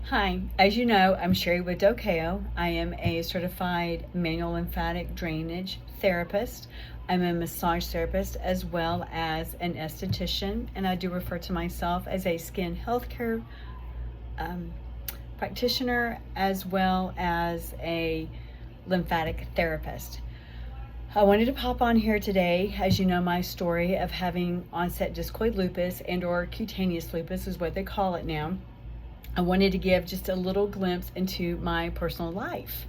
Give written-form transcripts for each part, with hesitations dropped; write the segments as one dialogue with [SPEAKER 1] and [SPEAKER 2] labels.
[SPEAKER 1] Hi, as you know, I'm Sherry with Dokeo. I am a certified manual lymphatic drainage therapist. I'm a massage therapist as well as an esthetician, and I do refer to myself as a skin healthcare um, practitioner as well as a lymphatic therapist. I wanted to pop on here today. As you know, my story of having onset discoid lupus and or cutaneous lupus is what they call it now. I wanted to give just a little glimpse into my personal life.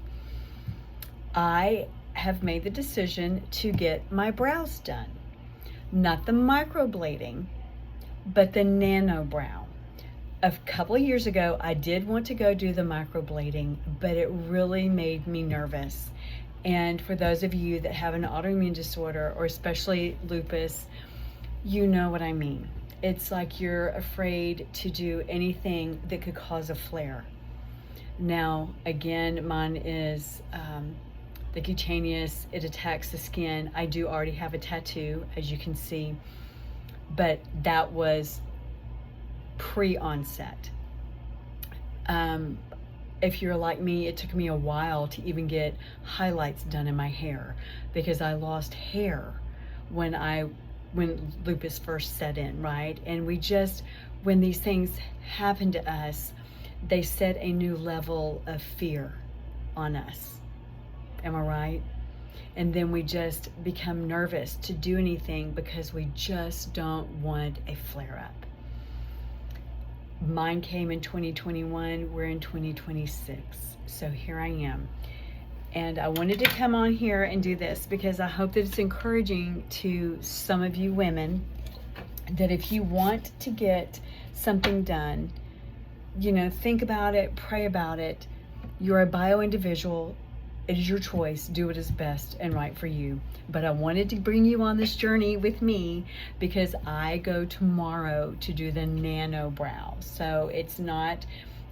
[SPEAKER 1] I have made the decision to get my brows done. Not the microblading, but the nano brow. A couple of years ago, I did want to go do the microblading, but it really made me nervous. And for those of you that have an autoimmune disorder, or especially lupus, you know what I mean. It's like you're afraid to do anything that could cause a flare. Now, again, mine is the cutaneous. It attacks the skin. I do already have a tattoo, as you can see, but that was pre-onset. If you're like me, it took me a while to even get highlights done in my hair because I lost hair when lupus first set in, right? And when these things happen to us, they set a new level of fear on us. Am I right? And then we just become nervous to do anything because we just don't want a flare up. Mine came in 2021, we're in 2026. So here I am. And I wanted to come on here and do this because I hope that it's encouraging to some of you women that if you want to get something done, think about it, pray about it. You're a bio individual. It is your choice. Do what is best and right for you. But I wanted to bring you on this journey with me because I go tomorrow to do the nano brow. So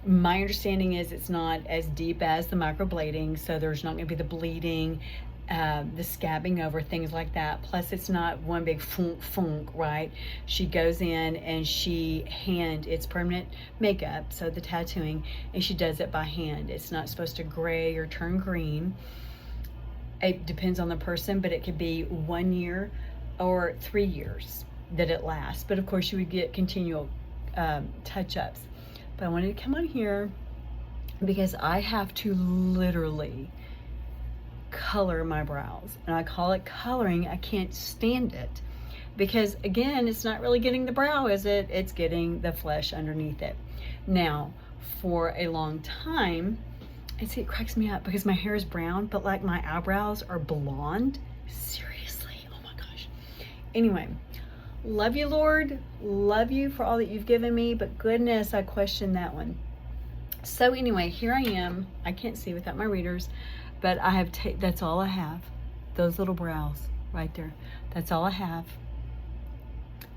[SPEAKER 1] my understanding is it's not as deep as the microblading, so there's not going to be the bleeding, the scabbing over, things like that. Plus, it's not one big funk, right? She goes in and it's permanent makeup, so the tattooing, and she does it by hand. It's not supposed to gray or turn green. It depends on the person, but it could be 1 year or 3 years that it lasts. But of course, you would get continual touch-ups. But I wanted to come on here because I have to literally color my brows. And I call it coloring. I can't stand it because, again, it's not really getting the brow, is it? It's getting the flesh underneath it. Now, for a long time, and see, it cracks me up because my hair is brown, but like my eyebrows are blonde. Seriously, oh my gosh. Anyway, love you, Lord. Love you for all that you've given me, but goodness, I question that one. So anyway, here I am. I can't see without my readers, but I have that's all I have. Those little brows right there. That's all I have.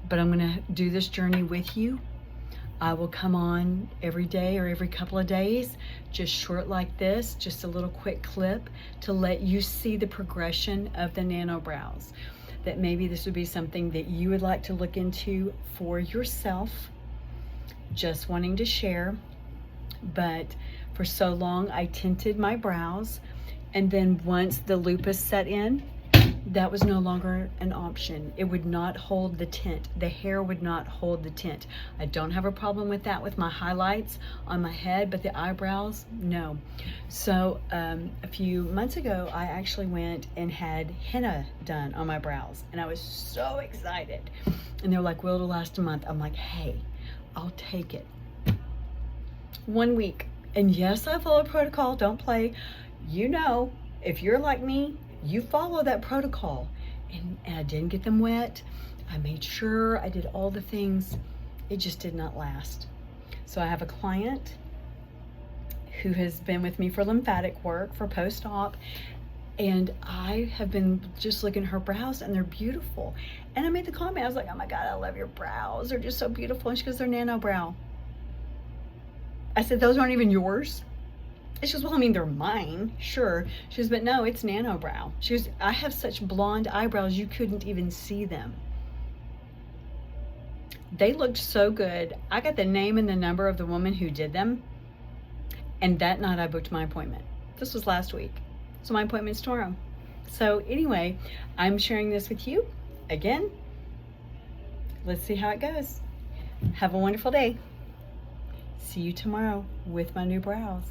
[SPEAKER 1] But I'm going to do this journey with you. I will come on every day or every couple of days, just short like this, just a little quick clip to let you see the progression of the nano brows. That maybe this would be something that you would like to look into for yourself, just wanting to share. But for so long, I tinted my brows, and then once the lupus set in, that was no longer an option. It would not hold the tint. The hair would not hold the tint. I don't have a problem with that with my highlights on my head, but the eyebrows, no. So a few months ago, I actually went and had henna done on my brows, and I was so excited. And they were like, will it'll last a month? I'm like, hey, I'll take it. 1 week. And yes, I followed protocol. Don't play. If you're like me, you follow that protocol. And I didn't get them wet. I made sure I did all the things. It just did not last. So I have a client who has been with me for lymphatic work, for post-op, and I have been just looking at her brows, and they're beautiful. And I made the comment, I was like, oh my God, I love your brows. They're just so beautiful. And she goes, they're nano brow. I said, those aren't even yours? And she goes, well, I mean, they're mine, sure. She goes, but no, it's nano brow. She goes, I have such blonde eyebrows, you couldn't even see them. They looked so good. I got the name and the number of the woman who did them. And that night I booked my appointment. This was last week. So my appointment's tomorrow. So anyway, I'm sharing this with you. Again, let's see how it goes. Have a wonderful day. See you tomorrow with my new brows.